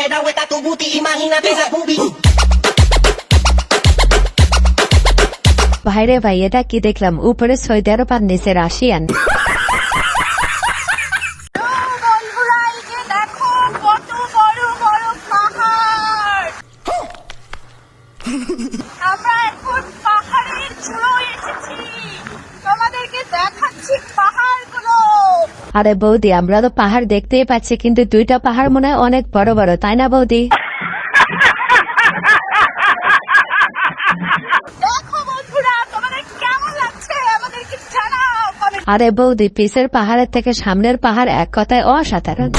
queda vuelta tu booty, imagínate esa boobie. ভাইরে ভাই, এটা কি দেখলাম? উপরে সৌদি আরব আর নিচে রাশিয়ান। বন্ধুরা, এই যে দেখো কত বড় বড় পাহাড়। আমরা এখন পাহাড়ের চূড়ায় এসেছি, তোমাদেরকে দেখাচ্ছি পাহাড়গুলো। আরে বৌদি, আমরা তো পাহাড় দেখতেই পাচ্ছি, কিন্তু দুইটা পাহাড় মনে হয় অনেক বড় বড়, তাই না বৌদি? দেখো বন্ধুরা, তোমাদের কেমন লাগছে আমাদেরকে জানাও কমেন্ট। আরে বৌদি, পিছের পাহাড়ের থেকে সামনের পাহাড় এক কথায় অসাধারণ।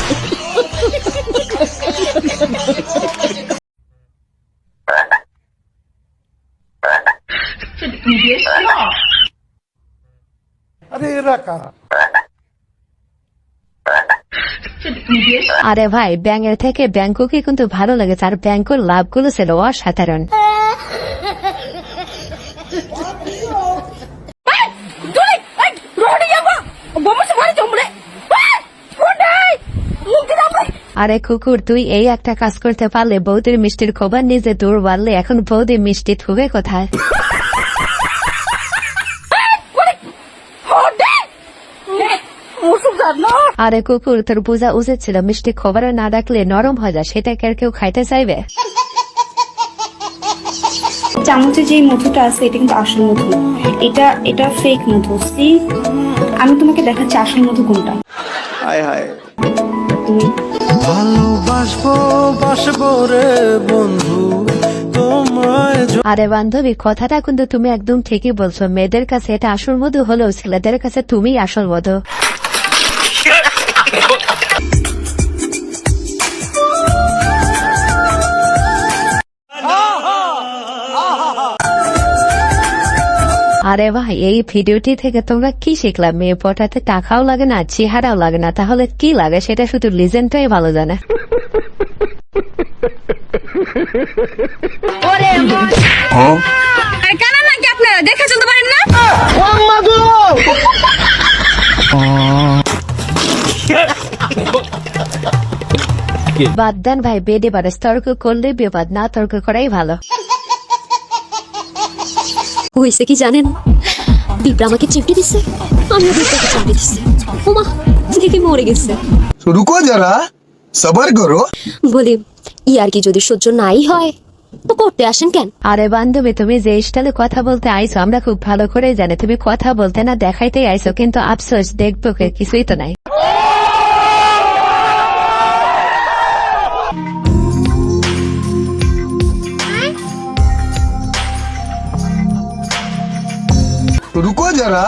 আরে এরা কারা? আরে ভাই, ব্যাঙের থেকে ব্যাংককে কিন্তু ভালো লেগেছে, আর ব্যাংকের লাভগুলো ছিল অসাধারণ। আরে কুকুর, তুই এই একটা কাজ করতে পারলে বৌদির মিষ্টির খবর নিজে দূর বাড়লে, এখন বৌদি মিষ্টি থুবে কোথায়? আরে কুকুর, তোর বোঝা উচিত ছিল মিষ্টি খবরে না ডাকলে নরম হয়ে যায়, সেটা কেউ খাইতে চাইবে? চামচে যে মধুটা আছে এটা কিন্তু আসল মধু, এটা ফেক মধু। সি, আমি তোমাকে দেখাচ্ছি আসল মধু কোনটা। হায় হায়, তুমি ভালোবাসবো বাসবো রে বন্ধু তোমায়। আরে বান্ধবী, কথাটা কিন্তু তুমি একদম ঠিকই বলছো। মেয়েদের কাছে এটা আসল মধু হলেও ছেলেদের কাছে তুমি আসল মধু। আরে ভাই, এই ভিডিওটি থেকে তোমরা কি শিখলাম? মেয়ে পটাতে টাকাও লাগে না, চেহারাও লাগে না, তাহলে কি লাগে সেটা শুধু লিজেন্ডটাই ভালো জানে। কেন নাকি আপনারা দেখে চলতে পারেন না? বাদ দেন ভাই, বেডে বারে তর্ক করলে বিপদ, না তর্ক করাই ভালো। হয়েছে কি জানেন, বিপ্রা আমাকে চিমটি দিচ্ছে, আমিও বিপ্রাকে চিমটি দিচ্ছি। ওমা, দেখে মরে গেছে। रुको जरा सबर करो। বলি, ইয়ার কি যদি সহ্য নাই হয় তো করতে আসেন কেন? আরে বান্ধবী, তুমি যে স্টাইলে কথা বলতে আইছো আমরা খুব ভালো করেই জানি। তুমি কথা বলতে না দেখাইতেই আইছো, কিন্তু আফসোস দেখবো কিছুই তো নাই। रुको जरा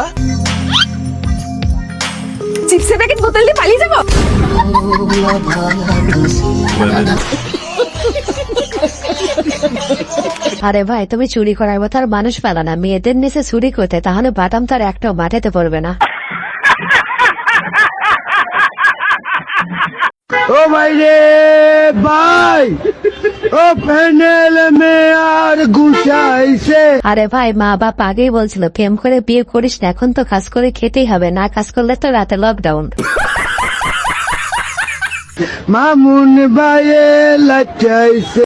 চিপসের প্যাকেট বোতল দিয়ে পালিয়ে যাবো? আরে ভাই, তুমি চুরি করার মতো আর মানুষ পেলা না, মেয়েদের নিচে চুরি করতে, তাহলে বাটাম তার একটাও মাঠেতে পড়বে না। ও ভাই রে ভাই, ও প্যানেল মে আর গুছাইছে। আরে ভাই, মা বাপ আগেই বলছিল প্রেম করে বিয়ে করিস না, এখন তো কাজ করে খেতেই হবে, না কাজ করলে তো রাতে লকডাউন। মামুন ভাইয়ে লাচাইছে।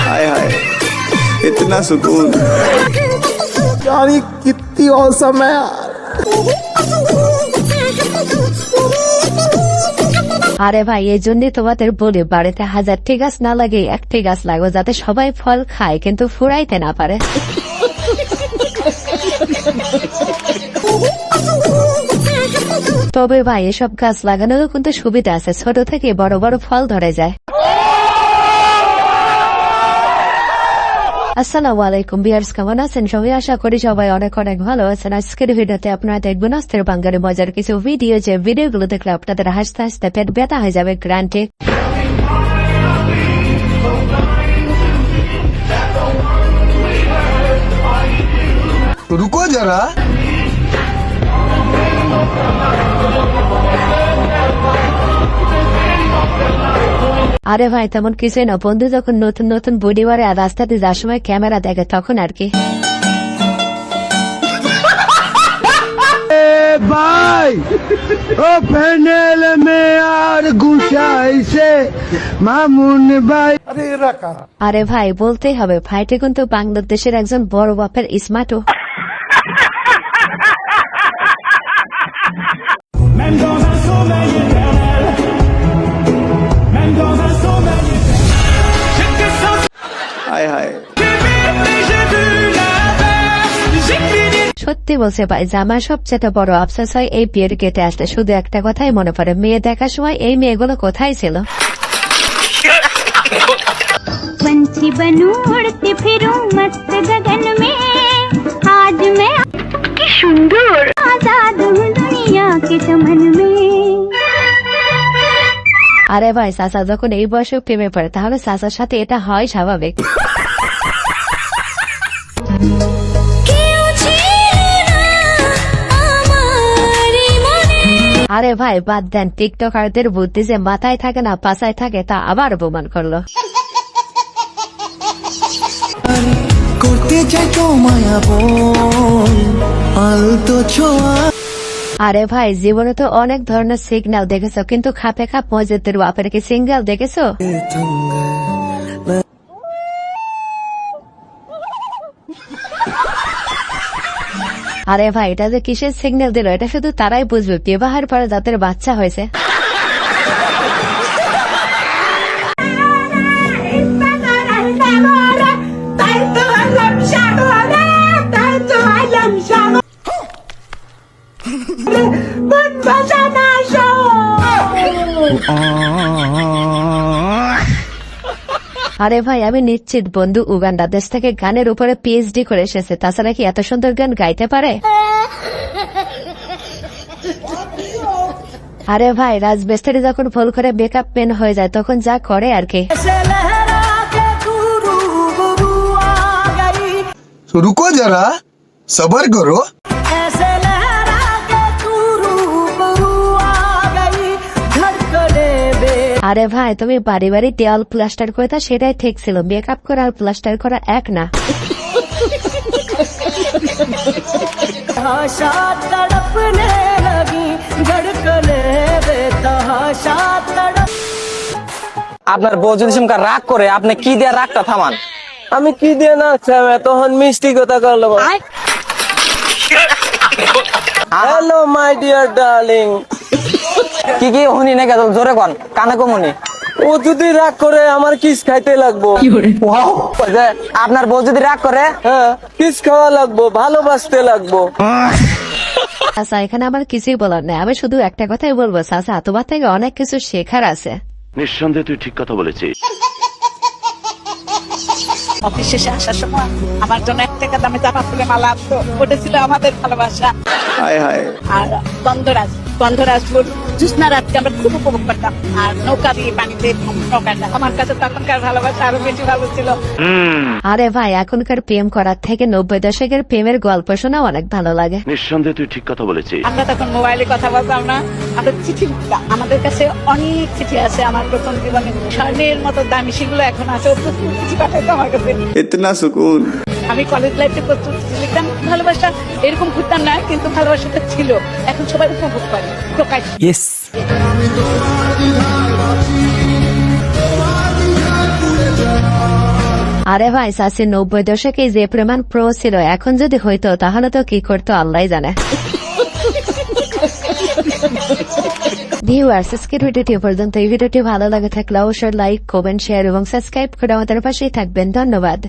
हाय हाय, इतना सुकून, यार ये कितनी औसम है यार। আরে ভাই, এই জন্যই তোমাদের বলি বাড়িতে 1000টি গাছ না লাগে 1টি গাছ লাগবে, যাতে সবাই ফল খায় কিন্তু ফুরাইতে না পারে। তবে ভাই, এসব গাছ লাগানোরও কিন্তু সুবিধা আছে, ছোট থেকে বড় বড় ফল ধরে যায়। আসসালামু আলাইকুম ভিউয়ার্স, কেমন আছেন সবাই? আশা করি সবাই অনেক অনেক ভালো আছেন। আজকের ভিডিওতে আপনারা দেখবেন অস্থির বাঙালি মজার কিছু ভিডিও, যে ভিডিওগুলো দেখলে আপনাদের হাসতে হাসতে পেট ব্যথা হয়ে যাবে গ্যারান্টি। रुको जरा আরে ভাই, তেমন কিছুই না, বন্ধু যখন নতুন নতুন বডি বাড়ে আর রাস্তাতে যাওয়ার সময় ক্যামেরা দেখে তখন আর কি। ভাই ও প্যানেল মে আর গুছাইছে মামুন ভাই। আরে ভাই বলতেই হবে, ভাইটা কিন্তু বাংলাদেশের একজন বড় বাপের স্মার্টও। हाय हाय সত্যি বলছে ভাই যে আমার সবচেয়ে বড় আফসোস হয় এই বিয়ের গেটে আসলে শুধু একটা কথাই মনে পড়ে, মেয়ে দেখার সময় এই মেয়েগুলো কোথায় ছিল। पंछी बनूं उड़ती फिरूं मस्त गगन में आज मैं की सुंदर आजाद हूँ दुनिया के चमन में। আরে ভাই চাচা যখন এই বয়সে প্রেমে পড়ে তাহলে চাচার সাথে এটা হয় স্বাভাবিক। আরে ভাই বাদ দেন, টিকটকারদের বুদ্ধি যে মাথায় থাকে না পাছায় থাকে তা আবার প্রমাণ করলো। করতে চাই তো মায়া আলতো ছোঁয়া। আরে ভাই জীবনে তো অনেক ধরনের সিগন্যাল দেখেছো, কিন্তু খাপে খাপ মসজিদের বাপের কি সিঙ্গেল দেখেছো? আরে ভাই এটা যে কিসের সিগন্যাল দিল এটা শুধু তারাই বুঝবে বিবাহের পরে যাদের বাচ্চা হয়েছে। আরে ভাই আমি নিশ্চিত বন্ধু উগান্ডা দেশ থেকে গানের উপরে পিএইচডি করে এসেছে, তাছাড়া কি এত সুন্দর গান গাইতে পারে? আরে ভাই রাজবেস্তারি যখন ভুল করে মেকআপ মেন হয়ে যায় তখন যা করে আর কি। रुको जरा सबर करो। আরে ভাই তুমি বাড়ি বাড়ি দেওয়াল প্লাস্টার করে তা সেটাই ঠিক ছিল, মেকআপ করা আর প্লাস্টার করা এক না। আপনার বউ যদি সেমকা রাগ করে আপনি কি দিয়ে রাগটা থামান? আমি কি দিয়ে না তখন মিষ্টি কথা করলো। Hello my dear darling. কি কি শুনি না কেন জোরে কন, কানে কমুনি। ও যদি রাগ করে আমার কিস খাইতে লাগবো। ওই যে আপনার বউ যদি রাগ করে, হ্যাঁ কিস খাওয়া লাগবো, ভালোবাসতে লাগবো। আচ্ছা এখানে আমার কিছুই বলার নেই, আমি শুধু একটা কথাই বলবো চাচা তোমার থেকে অনেক কিছু শেখার আছে। নিঃসন্দেহে তুই ঠিক কথা বলেছিস। অফিস শেষে আসার সময় আমার জন্য 1 টাকা দামে চাপা ফুলে মালা আসতো, ওটা ছিল আমাদের ভালোবাসা। हाय हाय আর গন্ধরাজ ফুল জ্যোৎস্না রাতকে আমরা খুব উপভোগ করতাম, আর নৌকা দিয়ে পানিতে নৌকাটা আমার কাছে তখনকার ভালোবাসা আরো বেশি ভালো ছিল। আরে ভাই এখনকার প্রেম করার থেকে 90 দশকের প্রেমের গল্প শোনা অনেক ভালো লাগে। নিঃসন্দেহে তুই ঠিক কথা বলেছিস। আমরা তখন মোবাইলে কথা বলতাম না, আমরা চিঠি লিখতাম। আমাদের কাছে অনেক চিঠি আছে, আমার প্রথম জীবনে স্বর্ণের মতো দামি সেগুলো এখন আছে। ও প্রচুর চিঠি পাঠাইতো আমার কাছে। इतना सुकून। আমি কলেজ লাইফে প্রচুর চিঠি লিখতাম। ভালোবাসা এরকম ঘুরতাম না, কিন্তু ভালোবাসাটা ছিল, এখন সবাই উপভোগ করে প্রকাশ। আরে ভাই চাচি 90 দশকে যে প্রেমান প্রো ছিল এখন যদি হইতো তাহলে তো কি করতো আল্লাহ জানে। ভিউয়ার্স আজকের ভিডিওটি পর্যন্ত। এই ভিডিওটি ভালো লাগে থাকলে অবশ্যই লাইক কমেন্ট শেয়ার এবং সাবস্ক্রাইব করে আমাদের পাশেই থাকবেন। ধন্যবাদ।